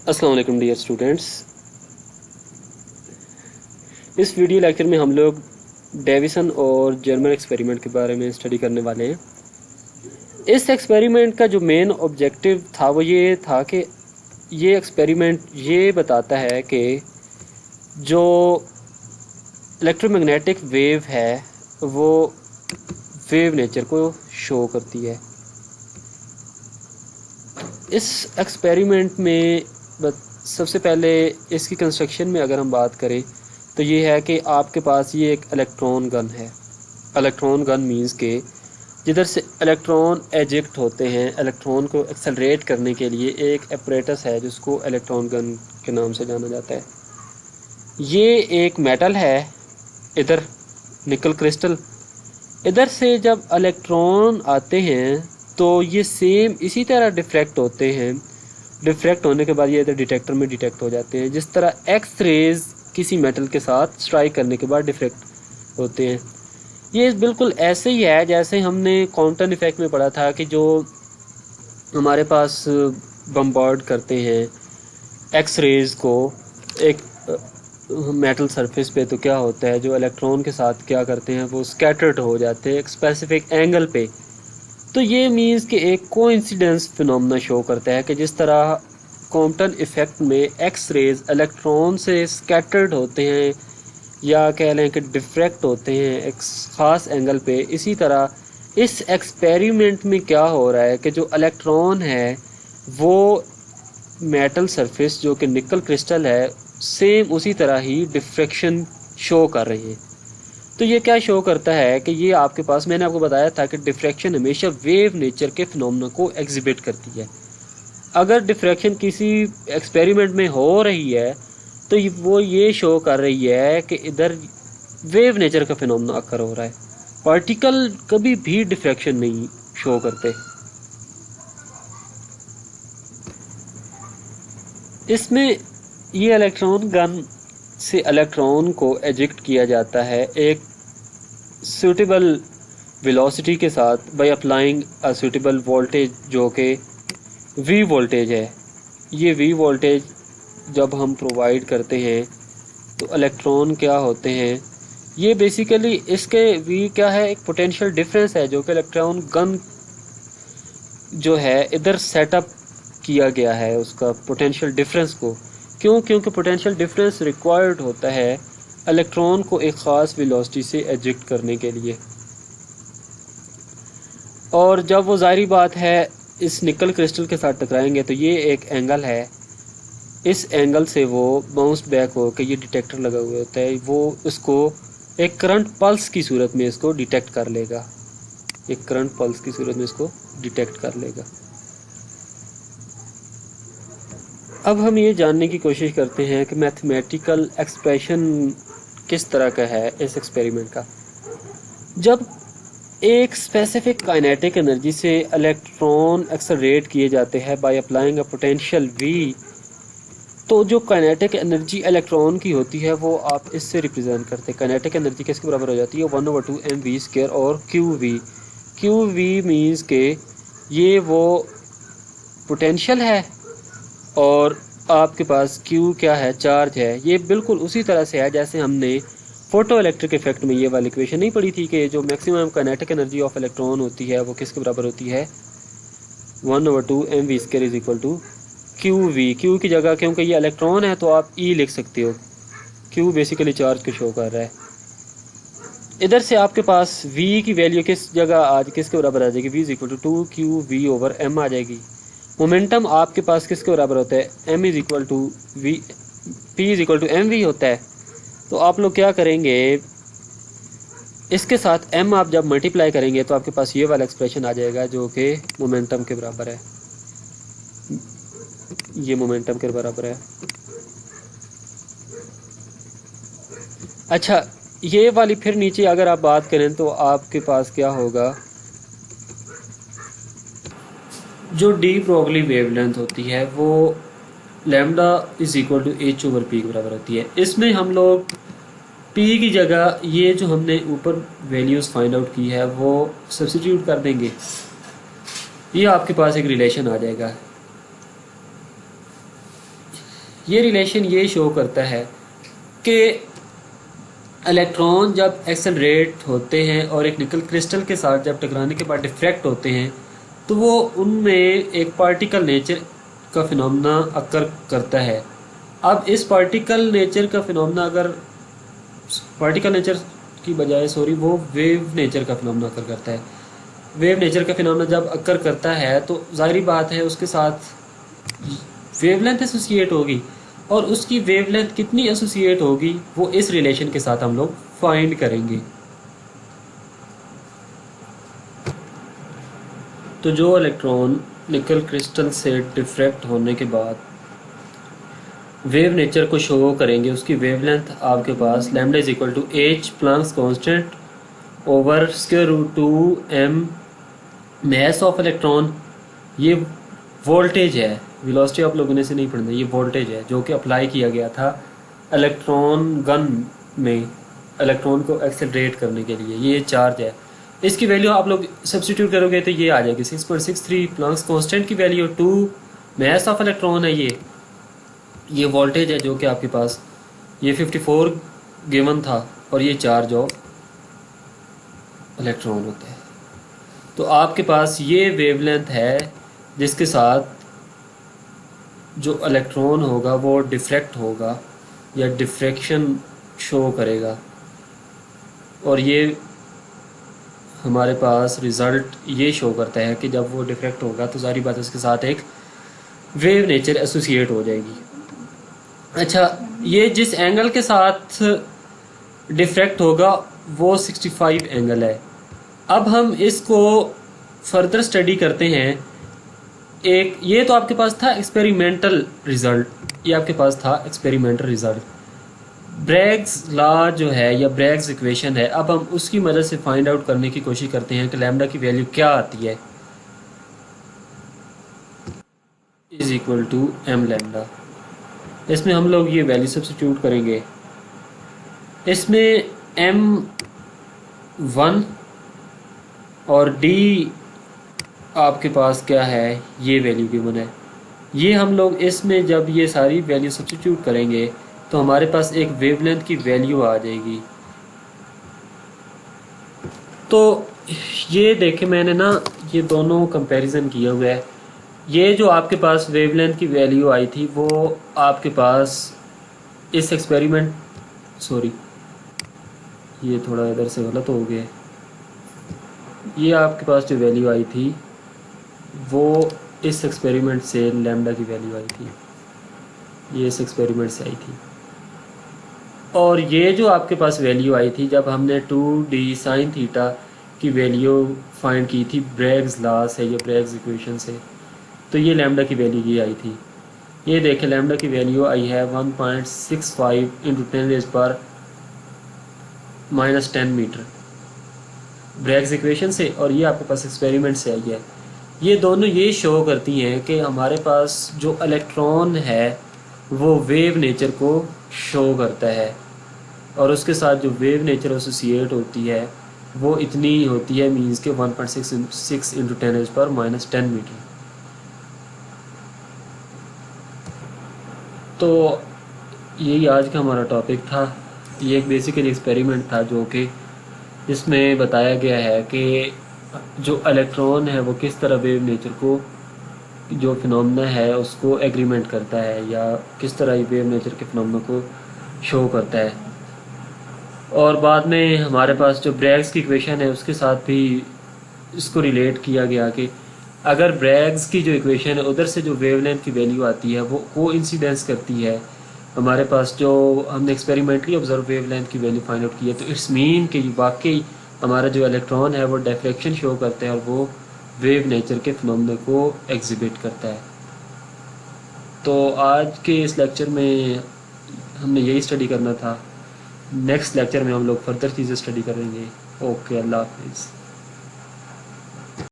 अस्सलाम वालेकुम dear students. इस वीडियो लेक्चर में हम लोग डेविसन और जर्मन एक्सपेरिमेंट के बारे में स्टडी करने वाले हैं। इस एक्सपेरिमेंट का जो मेन ऑब्जेक्टिव था वो ये था कि ये एक्सपेरिमेंट ये बताता है कि जो इलेक्ट्रोमैग्नेटिक वेव है वो वेव नेचर को शो करती है। इस एक्सपेरिमेंट में सबसे पहले इसकी कंस्ट्रक्शन में अगर हम बात करें तो ये है कि आपके पास ये एक इलेक्ट्रॉन गन है। इलेक्ट्रॉन गन मींस के जिधर से इलेक्ट्रॉन एजेक्ट होते हैं, इलेक्ट्रॉन को एक्सेलरेट करने के लिए एक एपरेटस है जिसको इलेक्ट्रॉन गन के नाम से जाना जाता है। ये एक मेटल है, इधर निकल क्रिस्टल। इधर से जब इलेक्ट्रॉन आते हैं तो ये सेम इसी तरह डिफ्रैक्ट होते हैं। डिफ्रैक्ट होने के बाद ये इधर डिटेक्टर में डिटेक्ट हो जाते हैं, जिस तरह एक्स रेज किसी मेटल के साथ स्ट्राइक करने के बाद डिफ्रैक्ट होते हैं। ये बिल्कुल ऐसे ही है जैसे हमने क्वांटम इफेक्ट में पढ़ा था कि जो हमारे पास बम्बार्ड करते हैं एक्स रेज को एक मेटल सरफेस पे, तो क्या होता है जो इलेक्ट्रॉन के साथ क्या करते हैं वो स्कैटर्ड हो जाते हैं एक स्पेसिफिक एंगल पे। तो ये मीन्स कि एक कोइंसिडेंस फिनोमेना शो करता है कि जिस तरह क्वांटम इफेक्ट में एक्स रेज इलेक्ट्रॉन से स्कैटर्ड होते हैं या कह लें कि डिफ्रैक्ट होते हैं एक ख़ास एंगल पे, इसी तरह इस एक्सपेरिमेंट में क्या हो रहा है कि जो इलेक्ट्रॉन है वो मेटल सरफेस जो कि निकल क्रिस्टल है सेम उसी तरह ही डिफ्रैक्शन शो कर रहे हैं। तो ये क्या शो करता है कि ये आपके पास, मैंने आपको बताया था कि डिफ्रैक्शन हमेशा वेव नेचर के फिनोमेना को एग्जिबिट करती है। अगर डिफ्रैक्शन किसी एक्सपेरिमेंट में हो रही है तो वो ये शो कर रही है कि इधर वेव नेचर का फिनोमेना अकर हो रहा है। पार्टिकल कभी भी डिफ्रैक्शन नहीं शो करते। इसमें ये इलेक्ट्रॉन गन से इलेक्ट्रॉन को एजेक्ट किया जाता है एक सूटेबल वेलोसिटी के साथ bye applying a suitable voltage जो कि वी वोल्टेज है। ये वी वोल्टेज जब हम प्रोवाइड करते हैं तो इलेक्ट्रॉन क्या होते हैं, ये बेसिकली इसके वी क्या है, एक पोटेंशियल डिफरेंस है जो कि इलेक्ट्रॉन गन जो है इधर सेटअप किया गया है उसका पोटेंशियल डिफरेंस को। क्यों? क्योंकि पोटेंशियल डिफरेंस रिक्वायर्ड होता है इलेक्ट्रॉन को एक ख़ास वेलोसिटी से एजेक्ट करने के लिए। और जब वो ज़ाहिरी बात है इस निकल क्रिस्टल के साथ टकराएंगे तो ये एक एंगल है, इस एंगल से वो बाउंस बैक हो के ये डिटेक्टर लगा हुआ होता है, वो इसको एक करंट पल्स की सूरत में इसको डिटेक्ट कर लेगा। एक करंट पल्स की सूरत में इसको डिटेक्ट कर लेगा। अब हम ये जानने की कोशिश करते हैं कि मैथमेटिकल एक्सप्रेशन किस तरह का है इस एक्सपेरिमेंट का। जब एक स्पेसिफिक काइनेटिक एनर्जी से इलेक्ट्रॉन एक्सेलरेट किए जाते हैं by applying a potential V, तो जो काइनेटिक एनर्जी इलेक्ट्रॉन की होती है वो आप इससे रिप्रेजेंट करते हैं। काइनेटिक एनर्जी किसके बराबर हो जाती है? 1/2 mv² और QV। QV मीन्स के ये वो पोटेंशियल है और आपके पास Q क्या है? चार्ज है। ये बिल्कुल उसी तरह से है जैसे हमने फोटो इलेक्ट्रिक इफेक्ट में ये वाली इक्वेशन नहीं पढ़ी थी कि जो maximum kinetic energy of electron होती है वो किसके बराबर होती है? 1/2 mv² is equal to QV। Q की जगह क्योंकि ये इलेक्ट्रॉन है तो आप E लिख सकते हो। Q बेसिकली चार्ज को शो कर रहा है। इधर से आपके पास V की वैल्यू किस जगह आज किसके बराबर आ जाएगी? V is equal to 2QV/m आ जाएगी। मोमेंटम आपके पास किसके बराबर होता है? M is equal to V, P is equal to mv होता है। तो आप लोग क्या करेंगे, इसके साथ m आप जब मल्टीप्लाई करेंगे तो आपके पास ये वाला एक्सप्रेशन आ जाएगा जो कि मोमेंटम के बराबर है। ये मोमेंटम के बराबर है। अच्छा, ये वाली फिर नीचे अगर आप बात करें तो आपके पास क्या होगा, जो डी ब्रोगली वेवलेंथ होती है वो lambda is equal to h/p के बराबर होती है। इसमें हम लोग p की जगह ये जो हमने ऊपर वैल्यूज़ फाइंड आउट की है वो सब्स्टिट्यूट कर देंगे। ये आपके पास एक रिलेशन आ जाएगा। ये रिलेशन ये शो करता है कि इलेक्ट्रॉन जब एक्सेलरेट होते हैं और एक निकल क्रिस्टल के साथ जब टकराने के बाद डिफ्रैक्ट होते हैं तो वो उनमें एक पार्टिकल नेचर का फिनोमेना अकर करता है। अब इस पार्टिकल नेचर का फिनोमेना अगर पार्टिकल नेचर की बजाय वो वेव नेचर का फिनोमेना अकर करता है। वेव नेचर का फिनोमेना जब अकर करता है तो जाहिर बात है उसके साथ वेवलेंथ एसोसिएट होगी, और उसकी वेवलेंथ कितनी एसोसिएट होगी वो इस रिलेशन के साथ हम लोग फाइंड करेंगे। तो जो इलेक्ट्रॉन निकल क्रिस्टल से डिफ्रैक्ट होने के बाद वेव नेचर को शो करेंगे, उसकी वेवलेंथ आपके पास lambda is equal to h Planck's constant over square root 2m mass of electron. ये वोल्टेज है, वेलोसिटी आप लोगों ने से नहीं पढ़ना, ये वोल्टेज है जो कि अप्लाई किया गया था इलेक्ट्रॉन गन में इलेक्ट्रॉन को एक्सेलरेट करने के लिए। ये चार्ज है, इसकी वैल्यू आप लोग सब्स्टिट्यूट करोगे तो ये आ जाएगी 6.63 प्लस कांस्टेंट की वैल्यू 2 मास ऑफ इलेक्ट्रॉन है। ये वोल्टेज है जो कि आपके पास ये 54 गिवन था, और ये चार्ज ऑफ इलेक्ट्रॉन होता है। तो आपके पास ये वेवलेंथ है जिसके साथ जो इलेक्ट्रॉन होगा वो डिफ्रैक्ट होगा या डिफ्रैक्शन शो करेगा, और ये हमारे पास रिज़ल्ट ये शो करता है कि जब वो डिफ्रैक्ट होगा तो सारी बात उसके साथ एक वेव नेचर एसोसिएट हो जाएगी। अच्छा, ये जिस एंगल के साथ डिफ्रैक्ट होगा वो 65 एंगल है। अब हम इसको फर्दर स्टडी करते हैं। एक ये तो आपके पास था एक्सपेरिमेंटल रिज़ल्ट, ये आपके पास था एक्सपेरिमेंटल रिज़ल्ट। ब्रैग्स लॉ जो है या ब्रैग्स इक्वेशन है, अब हम उसकी मदद से फाइंड आउट करने की कोशिश करते हैं कि लैम्डा की वैल्यू क्या आती है, is equal to m lambda. इसमें हम लोग ये वैल्यू सब्स्टिट्यूट करेंगे। इसमें m1 और d आपके पास क्या है, ये वैल्यू गिवन है। ये हम लोग इसमें जब ये सारी वैल्यू सब्स्टिट्यूट करेंगे तो हमारे पास एक वेवलेंथ की वैल्यू आ जाएगी। तो ये देखें, मैंने ना ये दोनों कंपैरिजन किया हुआ है। ये जो आपके पास वेवलेंथ की वैल्यू आई थी वो आपके पास इस एक्सपेरिमेंट, सॉरी ये थोड़ा इधर से गलत हो गया, ये आपके पास जो वैल्यू आई थी वो इस एक्सपेरिमेंट से लैम्डा की वैल्यू आई थी, ये इस एक्सपेरिमेंट से आई थी। और ये जो आपके पास वैल्यू आई थी जब हमने 2d साइन थीटा की वैल्यू फाइंड की थी ब्रैग्स लॉ से या ब्रैग्स इक्वेशन से, तो ये लैम्डा की वैल्यू ये आई थी। ये देखें, लैम्डा की वैल्यू आई है 1.65 इंटू 10⁻⁻10 मीटर ब्रैग्स इक्वेशन से, और ये आपके पास एक्सपेरिमेंट से आई है। ये दोनों ये शो करती हैं कि हमारे पास जो इलेक्ट्रॉन है वो वेव नेचर को शो करता है, और उसके साथ जो वेव नेचर एसोसिएट होती है वो इतनी होती है, मींस के 1.66 इंटू 10⁻⁻10 मीटर। तो यही आज का हमारा टॉपिक था। ये एक बेसिकली एक्सपेरिमेंट था जो कि इसमें बताया गया है कि जो इलेक्ट्रॉन है वो किस तरह वेव नेचर को, जो फिनोमेना है उसको एग्रीमेंट करता है, या किस तरह ये वेव नेचर के फिनोमेना को शो करता है। और बाद में हमारे पास जो ब्रैग्स की इक्वेशन है उसके साथ भी इसको रिलेट किया गया कि अगर ब्रैग्स की जो इक्वेशन है उधर से जो वेवलेंथ की वैल्यू आती है वो कोइंसिडेंस करती है हमारे पास जो हमने एक्सपेरिमेंटली ऑब्जर्व वेवलेंथ की वैल्यू फाइंड आउट की है, तो इट्स मीन कि वाकई हमारा जो इलेक्ट्रॉन है वो डिफ्रैक्शन शो करता है और वो वेव नेचर के फिनोमेना को एग्जिबिट करता है। तो आज के इस लेक्चर में हमने यही स्टडी करना था। नेक्स्ट लेक्चर में हम लोग फर्दर चीज़ें स्टडी करेंगे। ओके, अल्लाह हाफिज़।